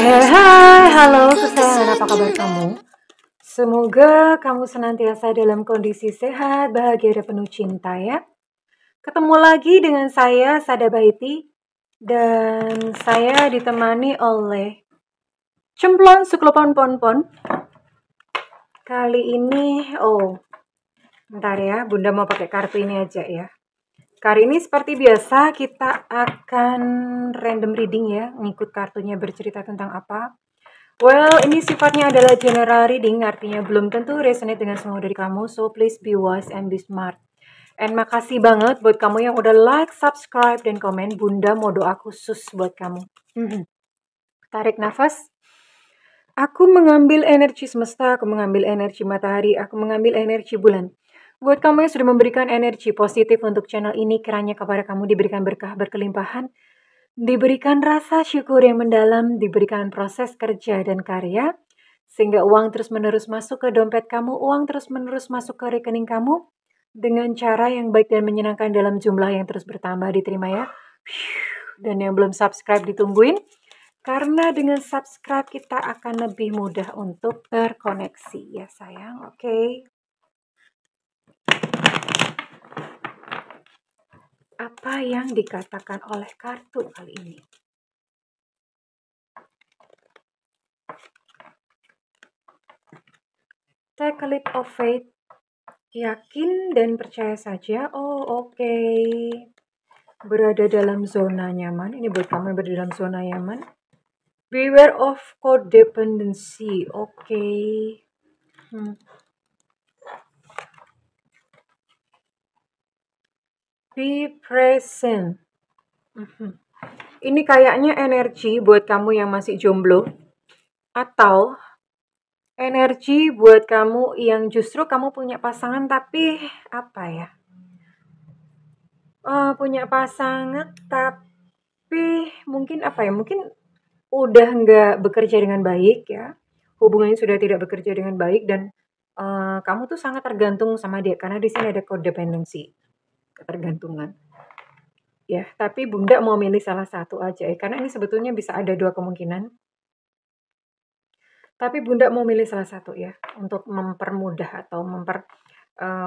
Hai, halo kesayangan, apa kabar kamu? Semoga kamu senantiasa dalam kondisi sehat, bahagia, dan penuh cinta ya. Ketemu lagi dengan saya, Sada Baiti, dan saya ditemani oleh Cemplon Suklopon Ponpon. Kali ini, bentar ya, Bunda mau pakai kartu ini aja ya. Kali ini seperti biasa kita akan random reading ya, ngikut kartunya bercerita tentang apa. Well, ini sifatnya adalah general reading, artinya belum tentu resonate dengan semua dari kamu, so please be wise and be smart. And makasih banget buat kamu yang udah like, subscribe, dan komen. Bunda mau doa khusus buat kamu. Tarik nafas. Aku mengambil energi semesta, aku mengambil energi matahari, aku mengambil energi bulan. Buat kamu yang sudah memberikan energi positif untuk channel ini, kiranya kepada kamu diberikan berkah berkelimpahan, diberikan rasa syukur yang mendalam, diberikan proses kerja dan karya, sehingga uang terus-menerus masuk ke dompet kamu, uang terus-menerus masuk ke rekening kamu, dengan cara yang baik dan menyenangkan dalam jumlah yang terus bertambah, diterima ya. Dan yang belum subscribe ditungguin, karena dengan subscribe kita akan lebih mudah untuk terkoneksi ya sayang, oke? Apa yang dikatakan oleh kartu kali ini? Take a leap of faith. Yakin dan percaya saja. Oke. Berada dalam zona nyaman. Ini buat kamu yang berada dalam zona nyaman. Beware of codependency. Oke. Be present. Ini kayaknya energi buat kamu yang masih jomblo. Atau energi buat kamu yang justru kamu punya pasangan tapi apa ya? Punya pasangan tapi mungkin apa ya? Mungkin udah nggak bekerja dengan baik ya. Hubungannya sudah tidak bekerja dengan baik dan kamu tuh sangat tergantung sama dia karena di sini ada codependency, ketergantungan. Ya, tapi Bunda mau milih salah satu aja ya, karena ini sebetulnya bisa ada dua kemungkinan. Tapi Bunda mau milih salah satu ya, untuk mempermudah atau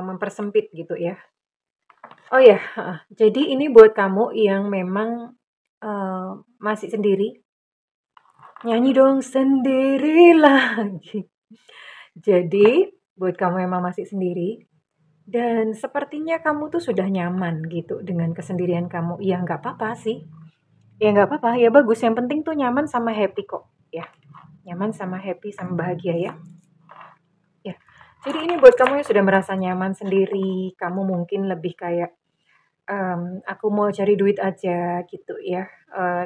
mempersempit gitu ya. Oh ya, jadi ini buat kamu yang memang masih sendiri. Nyanyi dong sendiri lagi. Jadi buat kamu yang masih sendiri dan sepertinya kamu tuh sudah nyaman gitu dengan kesendirian kamu. Ya nggak apa-apa sih. Ya nggak apa-apa, ya bagus. Yang penting tuh nyaman sama happy kok. Ya, nyaman sama happy sama bahagia ya. Ya, jadi ini buat kamu yang sudah merasa nyaman sendiri. Kamu mungkin lebih kayak aku mau cari duit aja gitu ya.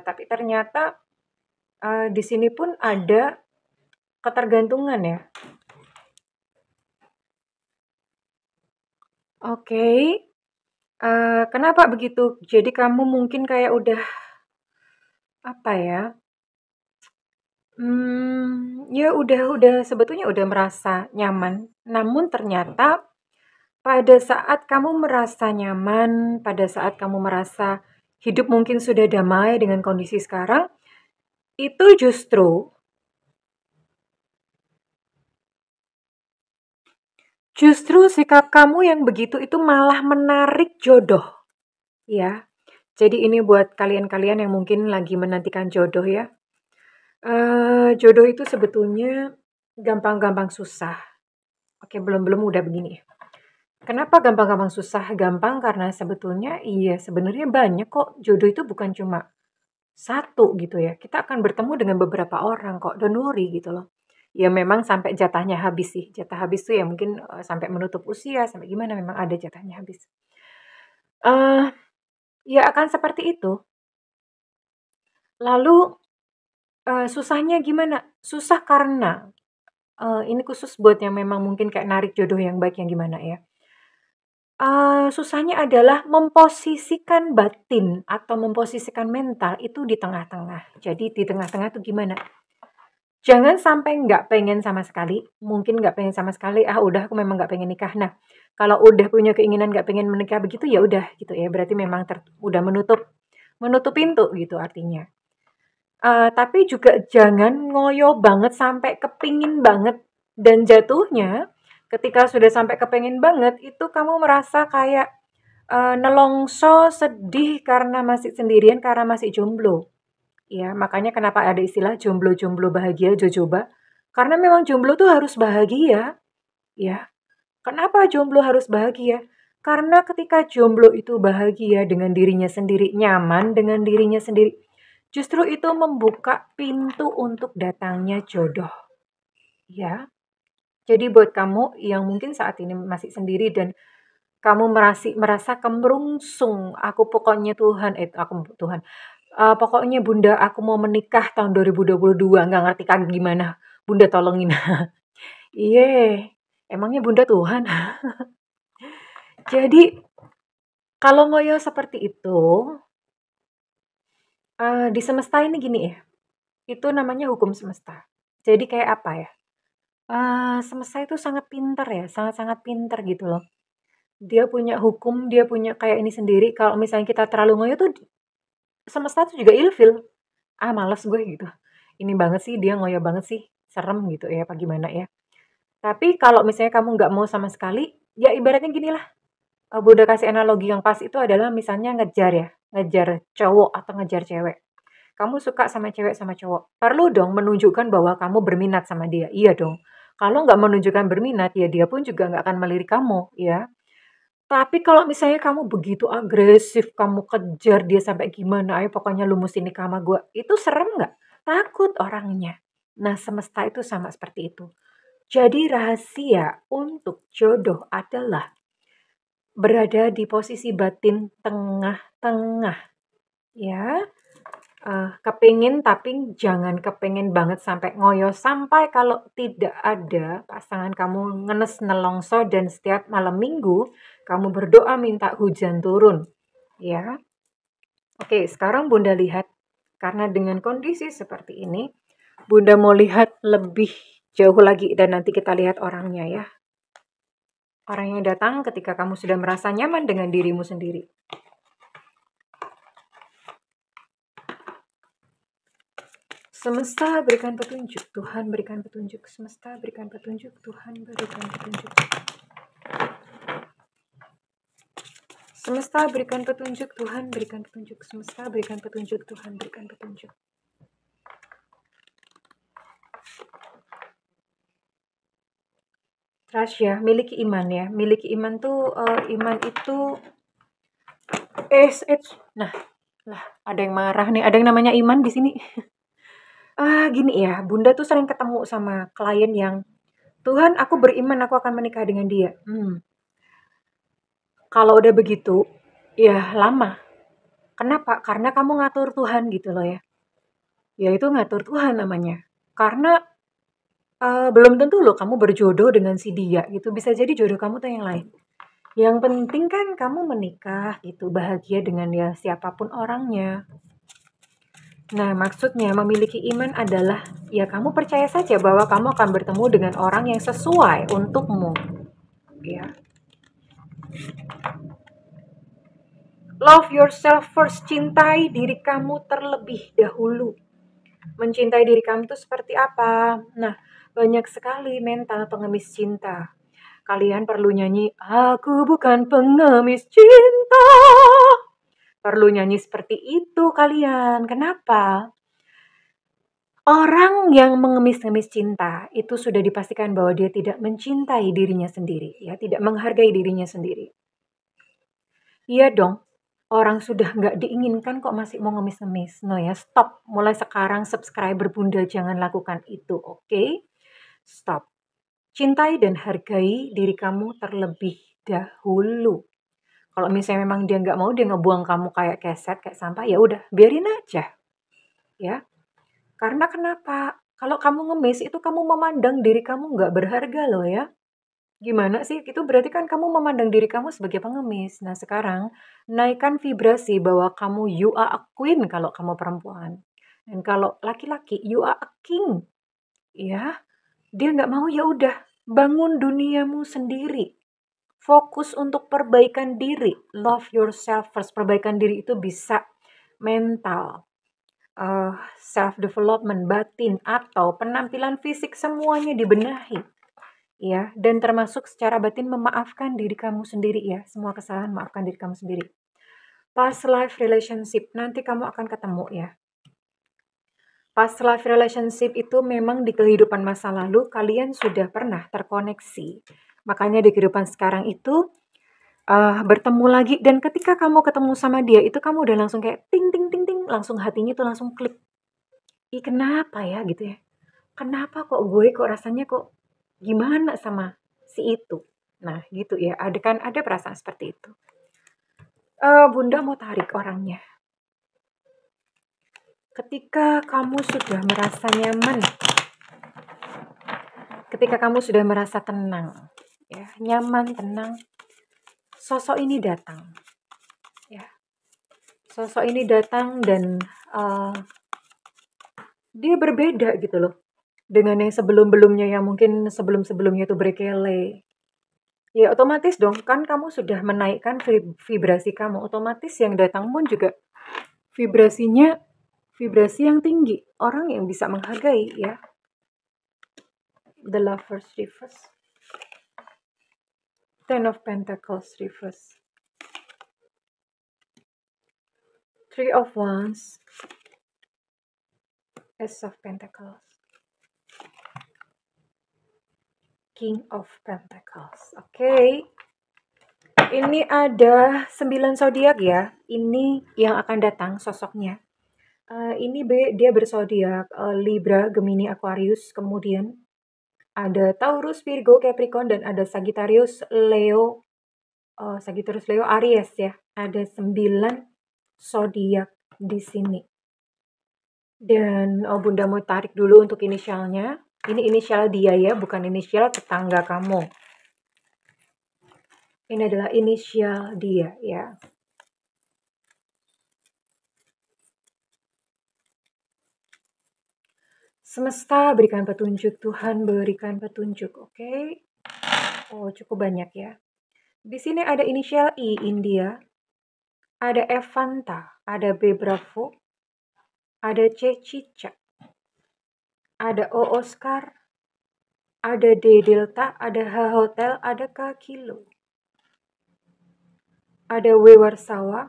Tapi ternyata di sini pun ada ketergantungan ya. Oke. Kenapa begitu? Jadi kamu mungkin kayak udah apa ya? Ya udah sebetulnya udah merasa nyaman. Namun ternyata pada saat kamu merasa nyaman, pada saat kamu merasa hidup mungkin sudah damai dengan kondisi sekarang, itu justru sikap kamu yang begitu itu malah menarik jodoh. Ya. Jadi ini buat kalian-kalian yang mungkin lagi menantikan jodoh ya. Jodoh itu sebetulnya gampang-gampang susah. Oke, belum udah begini. Kenapa gampang-gampang susah? Gampang karena sebetulnya sebenarnya banyak kok. Jodoh itu bukan cuma satu gitu ya. Kita akan bertemu dengan beberapa orang kok. Don't worry gitu loh. Ya memang sampai jatahnya habis sih. Jatah habis tuh ya mungkin sampai menutup usia, sampai gimana memang ada jatahnya habis. Ya akan seperti itu. Lalu susahnya gimana? Susah karena ini khusus buat yang memang mungkin kayak narik jodoh yang baik yang gimana ya. Susahnya adalah memposisikan batin atau memposisikan mental itu di tengah-tengah. Jadi di tengah-tengah tuh gimana? Jangan sampai nggak pengen sama sekali, mungkin nggak pengen sama sekali, udah aku memang nggak pengen nikah. Nah, kalau udah punya keinginan nggak pengen menikah begitu ya udah gitu ya, berarti memang udah menutup pintu gitu artinya. Tapi juga jangan ngoyo banget sampai kepingin banget dan jatuhnya ketika sudah sampai kepingin banget itu kamu merasa kayak, nelongso, sedih karena masih sendirian, karena masih jomblo. Ya, makanya kenapa ada istilah jomblo-jomblo bahagia jojoba, karena memang jomblo tuh harus bahagia, ya. Kenapa jomblo harus bahagia? Karena ketika jomblo itu bahagia dengan dirinya sendiri, nyaman dengan dirinya sendiri, justru itu membuka pintu untuk datangnya jodoh, ya. Jadi buat kamu yang mungkin saat ini masih sendiri dan kamu merasa kemerungsung, aku pokoknya Tuhan, aku Tuhan, pokoknya Bunda aku mau menikah tahun 2022, nggak ngerti kan gimana, Bunda tolongin. Iya, emangnya Bunda Tuhan? Jadi kalau ngoyo seperti itu, di semesta ini gini ya, itu namanya hukum semesta. Jadi kayak apa ya, semesta itu sangat pintar ya, sangat-sangat pintar gitu loh. Dia punya hukum, dia punya kayak ini sendiri, kalau misalnya kita terlalu ngoyo tuh semesta tuh juga ilfil, "Ah males gue," gitu. "Ini banget sih, dia ngoyo banget sih, serem," gitu ya, apa gimana ya. Tapi kalau misalnya kamu nggak mau sama sekali, ya ibaratnya ginilah, Bunda kasih analogi yang pas itu adalah misalnya ngejar ya, ngejar cowok atau ngejar cewek. Kamu suka sama cewek sama cowok, perlu dong menunjukkan bahwa kamu berminat sama dia, iya dong. Kalau nggak menunjukkan berminat, ya dia pun juga nggak akan melirik kamu, ya. Tapi kalau misalnya kamu begitu agresif, kamu kejar dia sampai gimana, "Ayo pokoknya lu musti nikah sama gua." Itu serem nggak? Takut orangnya. Nah, semesta itu sama seperti itu. Jadi rahasia untuk jodoh adalah berada di posisi batin tengah-tengah, ya. Kepingin tapi jangan kepingin banget sampai ngoyo, sampai kalau tidak ada pasangan kamu ngenes nelongso dan setiap malam minggu kamu berdoa minta hujan turun, ya. Oke, sekarang Bunda lihat, karena dengan kondisi seperti ini, Bunda mau lihat lebih jauh lagi dan nanti kita lihat orangnya ya. Orang yang datang ketika kamu sudah merasa nyaman dengan dirimu sendiri. Semesta berikan petunjuk, Tuhan berikan petunjuk. Semesta berikan petunjuk, Tuhan berikan petunjuk. Semesta berikan petunjuk, Tuhan berikan petunjuk. Semesta berikan petunjuk, Tuhan berikan petunjuk. Trust ya, miliki iman ya. Miliki iman tuh, iman itu nah, lah ada yang marah nih, ada yang namanya iman di sini. Gini ya, Bunda tuh sering ketemu sama klien yang, "Tuhan, aku beriman aku akan menikah dengan dia." Kalau udah begitu, ya lama. Kenapa? Karena kamu ngatur Tuhan gitu loh ya. Ya itu ngatur Tuhan namanya. Karena belum tentu loh kamu berjodoh dengan si dia gitu. Bisa jadi jodoh kamu tuh yang lain. Yang penting kan kamu menikah gitu, bahagia dengan ya siapapun orangnya. Nah, maksudnya memiliki iman adalah ya kamu percaya saja bahwa kamu akan bertemu dengan orang yang sesuai untukmu. Ya. Love yourself first, cintai diri kamu terlebih dahulu. Mencintai diri kamu itu seperti apa? Nah, banyak sekali mental pengemis cinta. Kalian perlu nyanyi, "Aku bukan pengemis cinta." Perlu nyanyi seperti itu kalian. Kenapa? Orang yang mengemis-ngemis cinta itu sudah dipastikan bahwa dia tidak mencintai dirinya sendiri, ya, tidak menghargai dirinya sendiri. Iya dong, orang sudah nggak diinginkan kok masih mau ngemis-ngemis. No ya, stop. Mulai sekarang subscriber Bunda jangan lakukan itu, oke? Stop. Cintai dan hargai diri kamu terlebih dahulu. Kalau misalnya memang dia nggak mau, dia ngebuang kamu kayak keset, kayak sampah, ya udah, biarin aja. Ya, karena kenapa? Kalau kamu ngemis, itu kamu memandang diri kamu nggak berharga loh ya. Gimana sih? Itu berarti kan kamu memandang diri kamu sebagai pengemis. Nah sekarang, naikkan vibrasi bahwa kamu you are a queen kalau kamu perempuan. Dan kalau laki-laki, you are a king. Ya, dia nggak mau ya udah, bangun duniamu sendiri. Fokus untuk perbaikan diri. Love yourself first. Perbaikan diri itu bisa mental. self development batin atau penampilan fisik semuanya dibenahi ya, dan termasuk secara batin memaafkan diri kamu sendiri ya, semua kesalahan maafkan diri kamu sendiri. Past life relationship nanti kamu akan ketemu ya. Past life relationship itu memang di kehidupan masa lalu kalian sudah pernah terkoneksi. Makanya di kehidupan sekarang itu bertemu lagi, dan ketika kamu ketemu sama dia itu kamu udah langsung kayak ting ting ting ting, langsung hatinya tuh langsung klik. Ih, kenapa ya gitu ya? Kenapa kok gue kok rasanya kok gimana sama si itu? Nah, gitu ya. Ada perasaan seperti itu. Bunda mau tarik orangnya. Ketika kamu sudah merasa nyaman, ketika kamu sudah merasa tenang, ya, nyaman, tenang, sosok ini datang. Ya. Sosok ini datang dan dia berbeda gitu loh dengan yang sebelum-belumnya, yang mungkin sebelum-sebelumnya itu berkele. Ya otomatis dong, kan kamu sudah menaikkan vibrasi kamu, otomatis yang datang pun juga vibrasinya vibrasi yang tinggi, orang yang bisa menghargai ya. The Lovers reverse, Ten of Pentacles reverse, Three of Wands, Ace of Pentacles, King of Pentacles. Oke. Ini ada 9 zodiak ya. Ini yang akan datang sosoknya. Ini dia berzodiak Libra, Gemini, Aquarius, kemudian ada Taurus, Virgo, Capricorn, dan ada Sagittarius, Leo, Aries ya. Ada 9 zodiak di sini. Dan Bunda mau tarik dulu untuk inisialnya. Ini inisial dia ya, bukan inisial tetangga kamu. Ini adalah inisial dia ya. Semesta berikan petunjuk, Tuhan berikan petunjuk, oke? Oh, cukup banyak ya. Di sini ada inisial I, India, ada Evanta, ada B, Bravo, ada C, Cica, ada O, Oscar, ada D, Delta, ada H, Hotel, ada K, Kilo, ada W, Warsawa,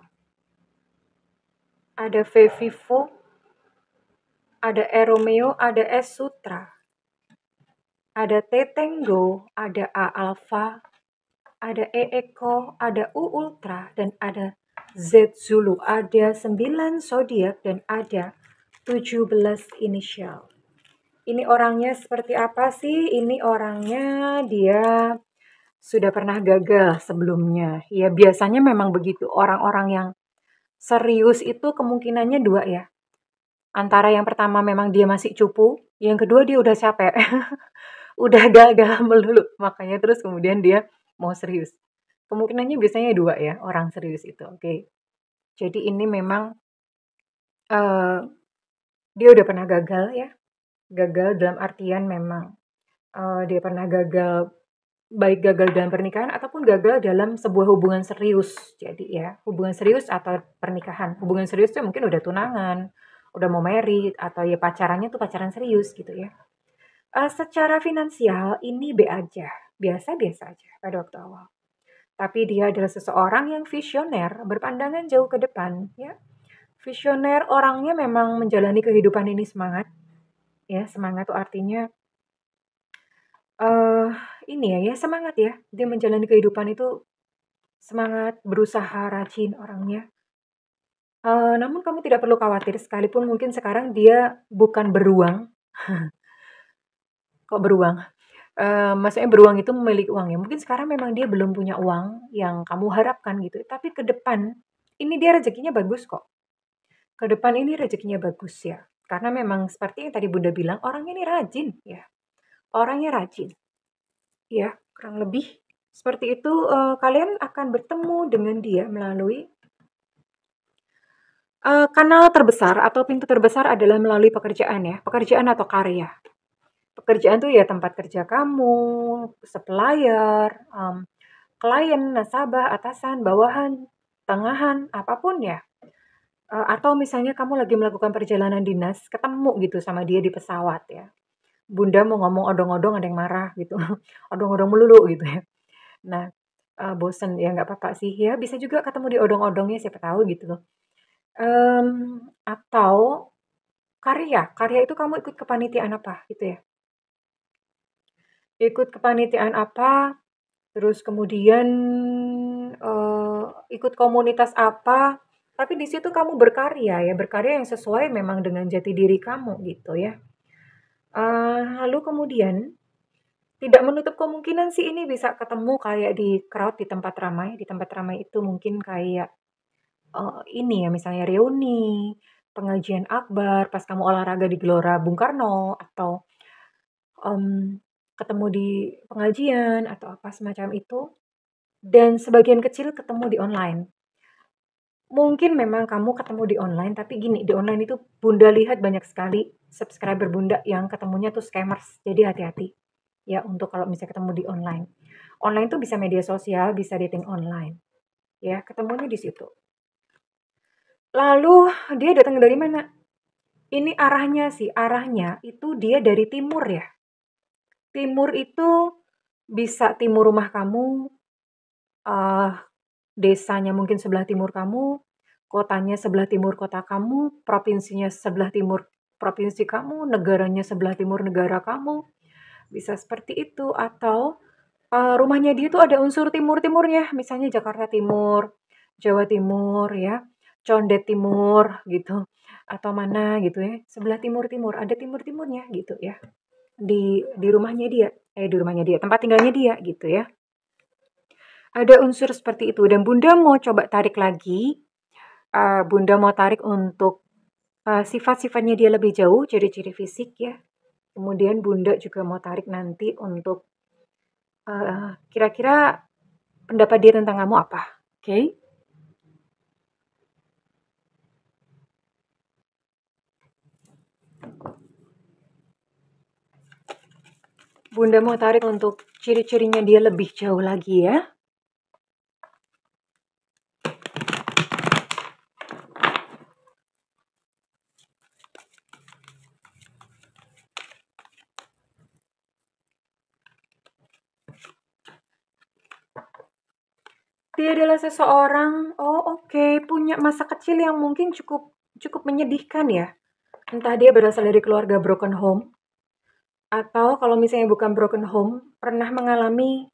ada V, Vivo, ada E, Romeo, ada S, Sutra, ada T, Tango, ada A, Alpha, ada E, Echo, ada U, Ultra, dan ada Z, Zulu. Ada 9 zodiak dan ada 17 inisial. Ini orangnya seperti apa sih? Ini orangnya dia sudah pernah gagal sebelumnya. Ya biasanya memang begitu. Orang-orang yang serius itu kemungkinannya 2 ya. Antara yang pertama memang dia masih cupu, yang kedua dia udah capek. Udah gagal melulu. Makanya terus kemudian dia mau serius. Kemungkinannya biasanya 2 ya, orang serius itu. Oke. Jadi ini memang dia udah pernah gagal ya. Gagal dalam artian memang dia pernah gagal, baik gagal dalam pernikahan ataupun gagal dalam sebuah hubungan serius. Jadi ya, hubungan serius atau pernikahan. Hubungan serius tuh mungkin udah tunangan, udah mau married, atau ya pacarannya tuh pacaran serius gitu ya. Secara finansial ini B aja, biasa-biasa aja pada waktu awal. Tapi dia adalah seseorang yang visioner, berpandangan jauh ke depan ya. Visioner, orangnya memang menjalani kehidupan ini semangat. Ya, semangat tuh artinya ini ya semangat ya. Dia menjalani kehidupan itu semangat, berusaha, rajin orangnya. Namun kamu tidak perlu khawatir, sekalipun mungkin sekarang dia bukan beruang. Kok beruang? Maksudnya beruang itu memiliki uang ya. Mungkin sekarang memang dia belum punya uang yang kamu harapkan gitu. Tapi ke depan ini dia rezekinya bagus kok. Ke depan ini rezekinya bagus ya. Karena memang seperti yang tadi Bunda bilang, orangnya ini rajin ya. Orangnya rajin. Ya, kurang lebih seperti itu. Kalian akan bertemu dengan dia melalui kanal terbesar atau pintu terbesar adalah melalui pekerjaan ya. Pekerjaan atau karya. Pekerjaan tuh ya tempat kerja kamu, supplier, klien, nasabah, atasan, bawahan, tengahan, apapun ya. Atau misalnya kamu lagi melakukan perjalanan dinas, ketemu gitu sama dia di pesawat ya. Bunda mau ngomong odong-odong ada yang marah gitu, odong-odong melulu gitu ya. Nah, bosen ya nggak apa-apa sih ya, bisa juga ketemu di odong-odongnya siapa tahu gitu loh. Atau karya itu kamu ikut kepanitiaan apa gitu ya? Ikut kepanitiaan apa, terus kemudian, ikut komunitas apa, tapi di situ kamu berkarya ya, berkarya yang sesuai memang dengan jati diri kamu gitu ya. Lalu kemudian tidak menutup kemungkinan sih ini bisa ketemu kayak di crowd di tempat ramai itu mungkin kayak, ini ya misalnya reuni, pengajian akbar pas kamu olahraga di Gelora Bung Karno atau, ketemu di pengajian atau apa semacam itu, dan sebagian kecil ketemu di online. Mungkin memang kamu ketemu di online, tapi gini, di online itu Bunda lihat banyak sekali subscriber Bunda yang ketemunya tuh scammers, jadi hati-hati ya untuk kalau misalnya ketemu di online. Online tuh bisa media sosial, bisa dating online, ya ketemunya di situ. Lalu dia datang dari mana? Ini arahnya sih, arahnya itu dia dari timur ya. Timur itu bisa timur rumah kamu, eh desanya mungkin sebelah timur kamu, kotanya sebelah timur kota kamu, provinsinya sebelah timur provinsi kamu, negaranya sebelah timur negara kamu. Bisa seperti itu atau rumahnya dia tuh ada unsur timur-timurnya, misalnya Jakarta Timur, Jawa Timur ya, Condet Timur gitu, atau mana gitu ya, sebelah timur-timur, ada timur-timurnya gitu ya. Di rumahnya dia, di rumahnya dia, tempat tinggalnya dia gitu ya. Ada unsur seperti itu dan Bunda mau coba tarik lagi, Bunda mau tarik untuk sifat-sifatnya dia lebih jauh, ciri-ciri fisik ya. Kemudian Bunda juga mau tarik nanti untuk kira-kira pendapat dia tentang kamu apa? Oke? Okay? Bunda mau tarik untuk ciri-cirinya dia lebih jauh lagi ya. Dia adalah seseorang, oke, punya masa kecil yang mungkin cukup menyedihkan ya. Entah dia berasal dari keluarga broken home, atau kalau misalnya bukan broken home, pernah mengalami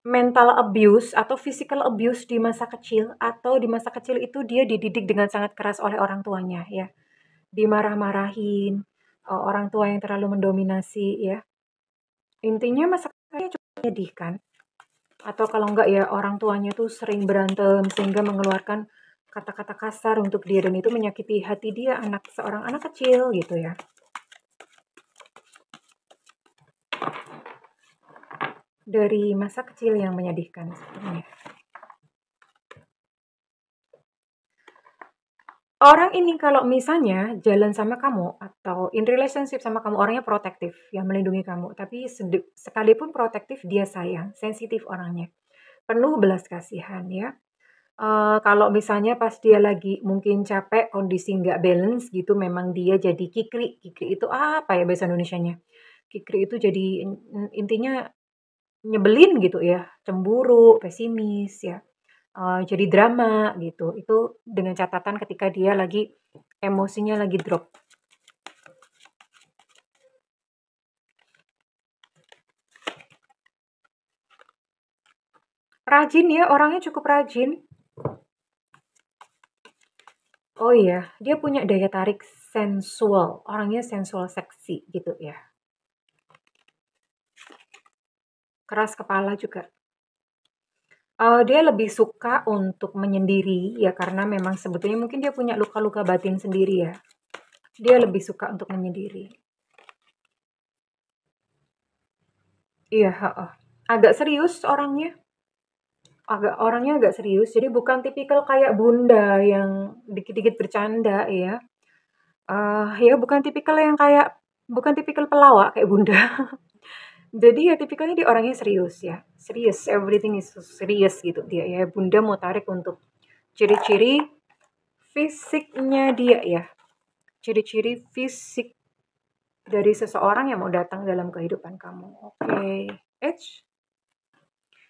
mental abuse atau physical abuse di masa kecil, atau di masa kecil itu dia dididik dengan sangat keras oleh orang tuanya ya. Dimarah-marahin, orang tua yang terlalu mendominasi ya. Intinya masa kecilnya cukup menyedihkan. Atau kalau enggak ya orang tuanya tuh sering berantem sehingga mengeluarkan kata-kata kasar untuk dia dan itu menyakiti hati dia seorang anak kecil gitu ya. Dari masa kecil yang menyedihkan sebenarnya. Orang ini kalau misalnya jalan sama kamu atau in relationship sama kamu orangnya protektif, yang melindungi kamu. Tapi sekalipun protektif dia sayang, sensitif orangnya. Penuh belas kasihan ya. Kalau misalnya pas dia lagi mungkin capek, kondisi nggak balance gitu, memang dia jadi kikri. Kikri itu apa ya bahasa Indonesianya? Kikri itu jadi intinya nyebelin gitu ya, cemburu, pesimis ya, jadi drama gitu. Itu dengan catatan ketika dia lagi emosinya lagi drop. Rajin ya, orangnya cukup rajin. Oh iya, dia punya daya tarik sensual, orangnya sensual seksi gitu ya. Keras kepala juga. Dia lebih suka untuk menyendiri ya karena memang sebetulnya mungkin dia punya luka-luka batin sendiri ya. Dia lebih suka untuk menyendiri. Iya, heeh. Agak serius orangnya. Orangnya agak serius. Jadi bukan tipikal kayak Bunda yang dikit-dikit bercanda ya. Ya bukan tipikal pelawak kayak Bunda. Jadi ya tipikalnya dia orangnya serius ya. Serius, everything is serious gitu dia ya. Bunda mau tarik untuk ciri-ciri fisiknya dia ya. Ciri-ciri fisik dari seseorang yang mau datang dalam kehidupan kamu. Oke.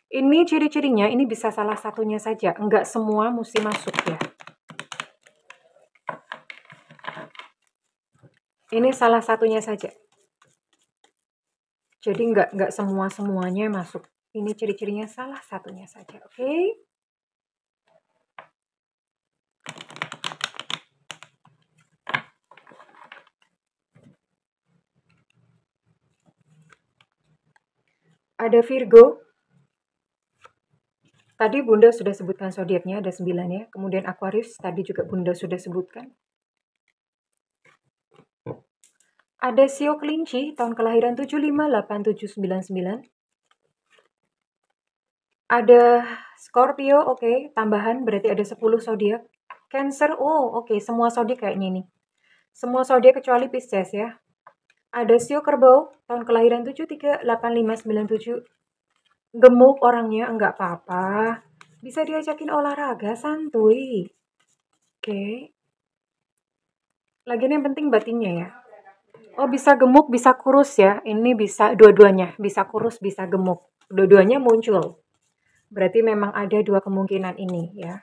Ini ciri-cirinya, ini bisa salah satunya saja. Enggak semua mesti masuk ya. Ini salah satunya saja. Jadi enggak semua-semuanya masuk. Ini ciri-cirinya salah satunya saja. Oke. Ada Virgo. Tadi Bunda sudah sebutkan zodiaknya ada 9 ya. Kemudian Aquarius tadi juga Bunda sudah sebutkan. Ada Sio Kelinci tahun kelahiran 758799. Ada Scorpio, oke, tambahan berarti ada 10 zodiak. Cancer, oh oke, semua zodiak kayaknya nih. Semua zodiak kecuali Pisces ya. Ada Sio Kerbau tahun kelahiran 738597. Gemuk orangnya, enggak apa-apa. Bisa diajakin olahraga, santuy. Oke. Lagian yang penting batinnya ya. Oh, bisa gemuk, bisa kurus ya. Ini bisa dua-duanya. Bisa kurus, bisa gemuk. Dua-duanya muncul. Berarti memang ada 2 kemungkinan ini ya.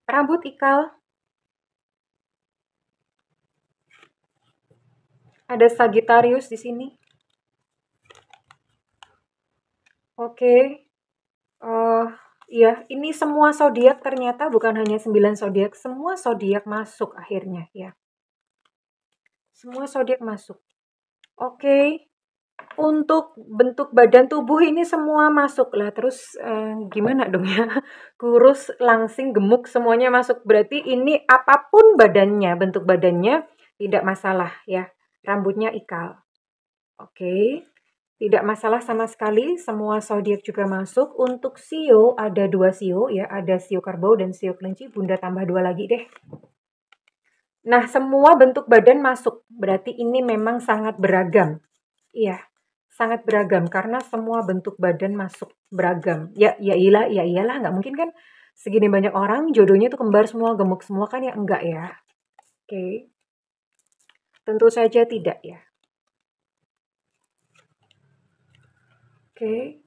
Rambut ikal. Ada Sagittarius di sini. Oke. Iya, ini semua zodiak ternyata bukan hanya 9 zodiak, semua zodiak masuk akhirnya ya. Semua zodiak masuk. Oke. Untuk bentuk badan tubuh ini semua masuk lah. Terus gimana dong ya? Kurus, langsing, gemuk semuanya masuk. Berarti ini apapun badannya, bentuk badannya tidak masalah ya. Rambutnya ikal. Oke. Tidak masalah sama sekali, semua zodiak juga masuk. Untuk Sio, ada 2 Sio ya, ada Sio Kerbau dan Sio Kelinci, Bunda tambah 2 lagi deh. Nah, semua bentuk badan masuk, berarti ini memang sangat beragam. Iya, sangat beragam, karena semua bentuk badan masuk beragam. Ya iyalah, nggak mungkin kan segini banyak orang, jodohnya tuh kembar semua, gemuk semua kan ya, enggak ya. Oke, tentu saja tidak ya. Oke,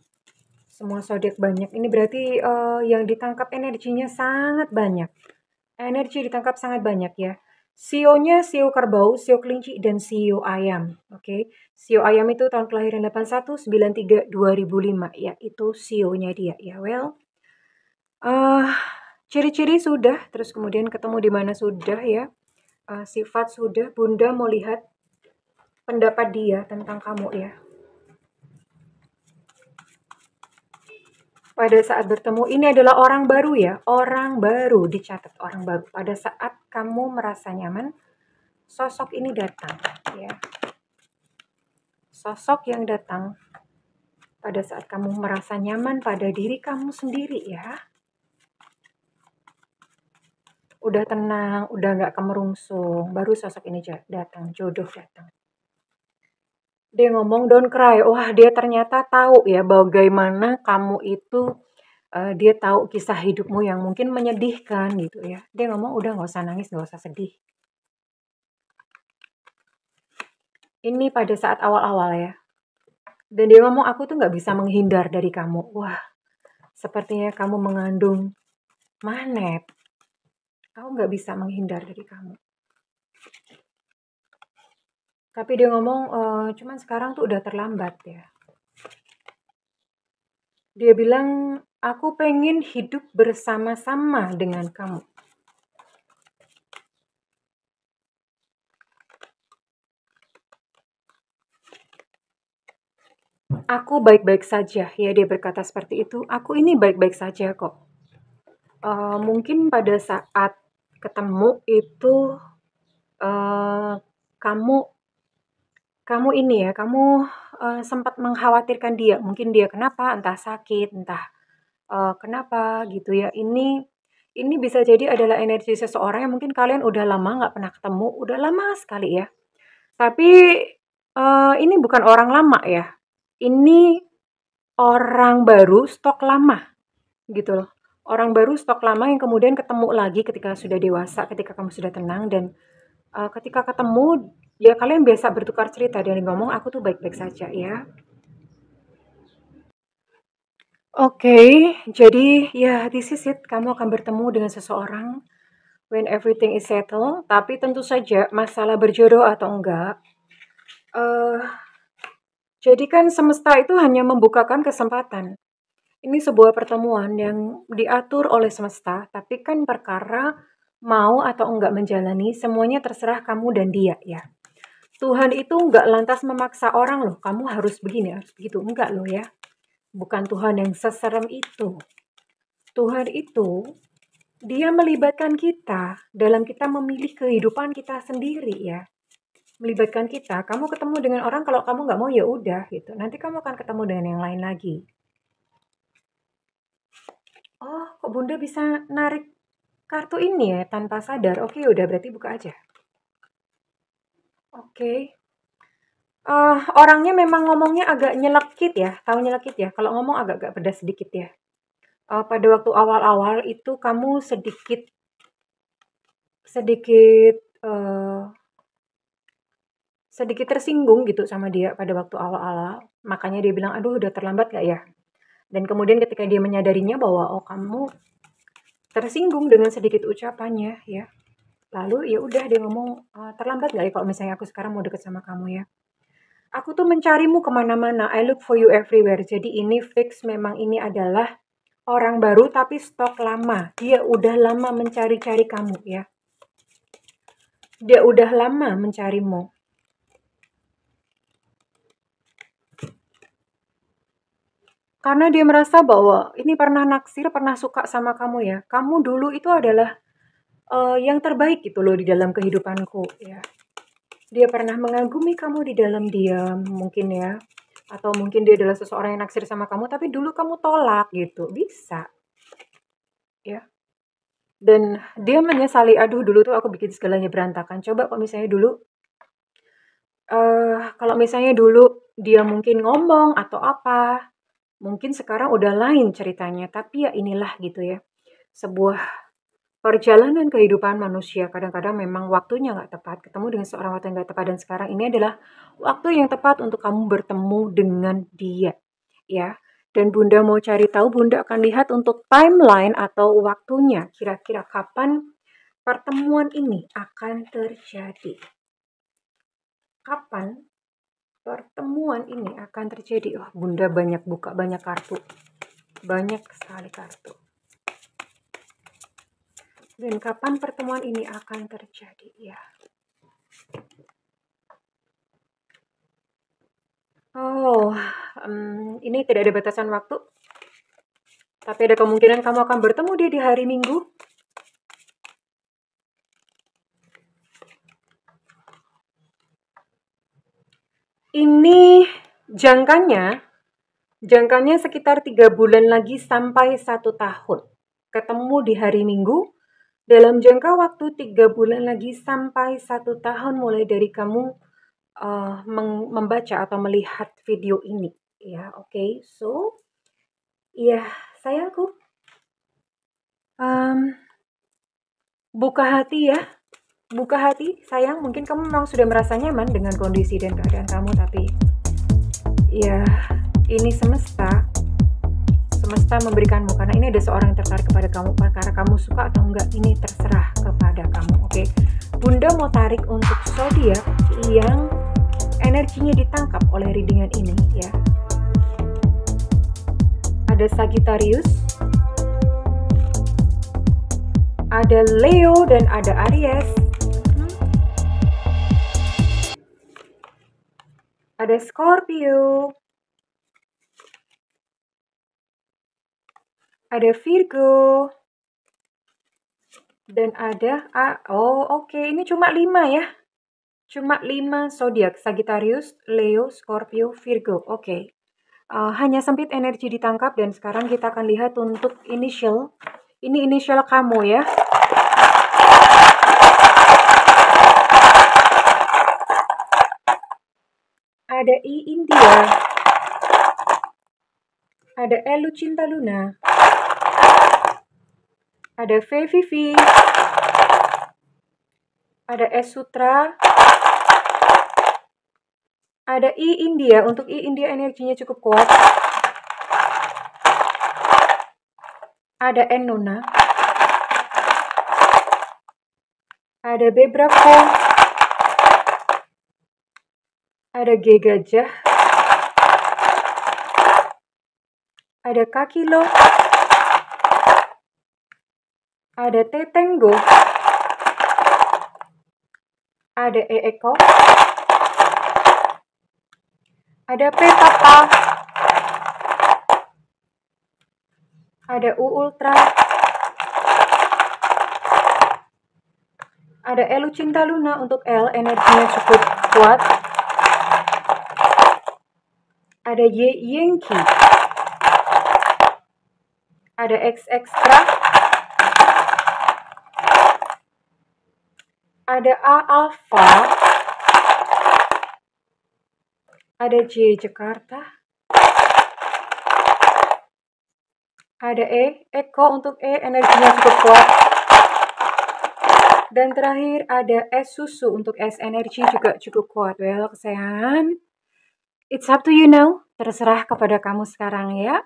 semua zodiak banyak. Ini berarti yang ditangkap energinya sangat banyak. Energi ditangkap sangat banyak ya. Sionya Sio Kerbau, Sio Kelinci, dan Sio Ayam. Oke, Sio Ayam itu tahun kelahiran 8193-2005 ya. Itu Sionya dia ya. Well, ciri-ciri sudah, terus kemudian ketemu di mana sudah ya. Sifat sudah. Bunda mau lihat pendapat dia tentang kamu ya. Pada saat bertemu, ini adalah orang baru ya, orang baru, dicatat orang baru. Pada saat kamu merasa nyaman, sosok ini datang ya. Sosok yang datang pada saat kamu merasa nyaman pada diri kamu sendiri ya. Udah tenang, udah gak kemerungsung, baru sosok ini datang, jodoh datang. Dia ngomong don't cry, wah dia ternyata tahu ya bagaimana kamu itu, dia tahu kisah hidupmu yang mungkin menyedihkan gitu ya. Dia ngomong udah gak usah nangis, gak usah sedih. Ini pada saat awal-awal ya. Dan dia ngomong aku tuh gak bisa menghindar dari kamu. Wah, sepertinya kamu mengandung magnet. Aku gak bisa menghindar dari kamu. Tapi dia ngomong, cuman sekarang tuh udah terlambat ya. Dia bilang, aku pengen hidup bersama-sama dengan kamu. Aku baik-baik saja, ya dia berkata seperti itu. Aku ini baik-baik saja kok. Mungkin pada saat ketemu itu, kamu ini ya, kamu sempat mengkhawatirkan dia. Mungkin dia kenapa, entah sakit, entah kenapa gitu ya. Ini bisa jadi adalah energi seseorang yang mungkin kalian udah lama nggak pernah ketemu, udah lama sekali ya. Tapi ini bukan orang lama ya. Ini orang baru stok lama gitu loh. Orang baru stok lama yang kemudian ketemu lagi ketika sudah dewasa, ketika kamu sudah tenang dan ketika ketemu ya kalian biasa bertukar cerita dan ngomong aku tuh baik-baik saja ya. Oke, jadi ya this is it. Kamu akan bertemu dengan seseorang when everything is settled, tapi tentu saja masalah berjodoh atau enggak, eh jadi kan semesta itu hanya membukakan kesempatan. Ini sebuah pertemuan yang diatur oleh semesta, tapi kan perkara mau atau enggak menjalani, semuanya terserah kamu dan dia ya. Tuhan itu enggak lantas memaksa orang loh, kamu harus begini, harus begitu. Enggak loh ya. Bukan Tuhan yang seserem itu. Tuhan itu, dia melibatkan kita dalam kita memilih kehidupan kita sendiri ya. Melibatkan kita, kamu ketemu dengan orang kalau kamu nggak mau ya udah gitu. Nanti kamu akan ketemu dengan yang lain lagi. Oh, kok Bunda bisa narik kartu ini ya tanpa sadar? Oke, udah berarti buka aja. Oke. Orangnya memang ngomongnya agak nyelekit ya, tahu nyelekit ya? Kalau ngomong agak-agak pedas sedikit ya. Pada waktu awal-awal itu kamu sedikit sedikit eh, sedikit tersinggung gitu sama dia pada waktu awal-awal. Makanya dia bilang, aduh udah terlambat gak ya? Dan kemudian ketika dia menyadarinya bahwa oh kamu tersinggung dengan sedikit ucapannya ya. Lalu ya udah dia ngomong, terlambat gak ya kalau misalnya aku sekarang mau deket sama kamu ya? Aku tuh mencarimu kemana-mana, I look for you everywhere. Jadi ini fix memang ini adalah orang baru tapi stok lama. Dia udah lama mencari-cari kamu ya. Dia udah lama mencarimu. Karena dia merasa bahwa ini pernah naksir, pernah suka sama kamu ya. Kamu dulu itu adalah yang terbaik gitu loh di dalam kehidupanku ya. Dia pernah mengagumi kamu di dalam diam mungkin ya. Atau mungkin dia adalah seseorang yang naksir sama kamu tapi dulu kamu tolak gitu. Bisa. Ya. Dan dia menyesali, aduh dulu tuh aku bikin segalanya berantakan. Coba kok misalnya dulu kalau misalnya dulu dia mungkin ngomong atau apa, mungkin sekarang udah lain ceritanya, tapi ya inilah gitu ya. Sebuah perjalanan kehidupan manusia kadang-kadang memang waktunya nggak tepat, ketemu dengan seorang waktu yang nggak tepat dan sekarang ini adalah waktu yang tepat untuk kamu bertemu dengan dia, ya. Dan Bunda mau cari tahu, Bunda akan lihat untuk timeline atau waktunya, kira-kira kapan pertemuan ini akan terjadi. Kapan pertemuan ini akan terjadi? Oh, Bunda banyak buka banyak kartu. Banyak sekali kartu. Dan kapan pertemuan ini akan terjadi? Ya. Oh, ini tidak ada batasan waktu. Tapi ada kemungkinan kamu akan bertemu dia di hari Minggu. Ini jangkanya sekitar 3 bulan lagi sampai 1 tahun. Ketemu di hari Minggu, dalam jangka waktu 3 bulan lagi sampai 1 tahun mulai dari kamu membaca atau melihat video ini. Ya, oke. So, ya sayangku, buka hati ya. Buka hati, sayang. Mungkin kamu memang sudah merasa nyaman dengan kondisi dan keadaan kamu, tapi ya ini semesta memberikanmu karena ini ada seorang yang tertarik kepada kamu, karena kamu suka atau enggak ini terserah kepada kamu. Oke. Bunda mau tarik untuk zodiak yang energinya ditangkap oleh readingan ini ya. Ada Sagittarius, ada Leo dan ada Aries. Ada Scorpio, ada Virgo, dan ada oke. Ini cuma 5 ya. Cuma 5 zodiak, Sagittarius, Leo, Scorpio, Virgo. Oke. Hanya sempit energi ditangkap dan sekarang kita akan lihat untuk initial. Ini initial kamu ya. Ada I India. Ada Elu Cinta Luna. Ada Vivi. Ada S Sutra. Ada I India. Untuk I India energinya cukup kuat. Ada N Nona. Ada B Bravo. Ada G Gajah. Ada K Kilo. Ada T Tenggo. Ada E Eko. Ada P Papa. Ada U Ultra. Ada Elu Cinta Luna. Untuk L energinya cukup kuat. Ada Y Yankee. Ada X Extra. Ada A Alpha. Ada J Jakarta. Ada E Eko. Untuk E energinya cukup kuat. Dan terakhir ada S Susu. Untuk S energi juga cukup kuat. Well, kesayangan, it's up to you now. Terserah kepada kamu sekarang ya.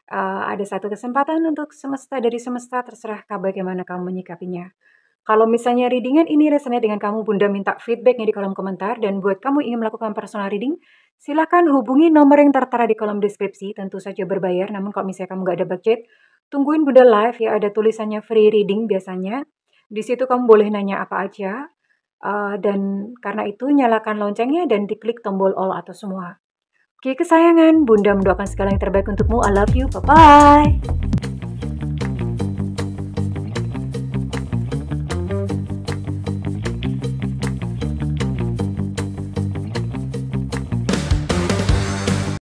Ada satu kesempatan untuk dari semesta, terserah bagaimana kamu menyikapinya. Kalau misalnya readingan ini resonate dengan kamu, Bunda minta feedbacknya di kolom komentar. Dan buat kamu ingin melakukan personal reading, silakan hubungi nomor yang tertera di kolom deskripsi. Tentu saja berbayar, namun kalau misalnya kamu gak ada budget, tungguin Bunda live ya, ada tulisannya free reading biasanya. Di situ kamu boleh nanya apa aja. Dan karena itu nyalakan loncengnya dan diklik tombol all atau semua. Oke kesayangan, Bunda mendoakan segala yang terbaik untukmu. I love you, bye-bye.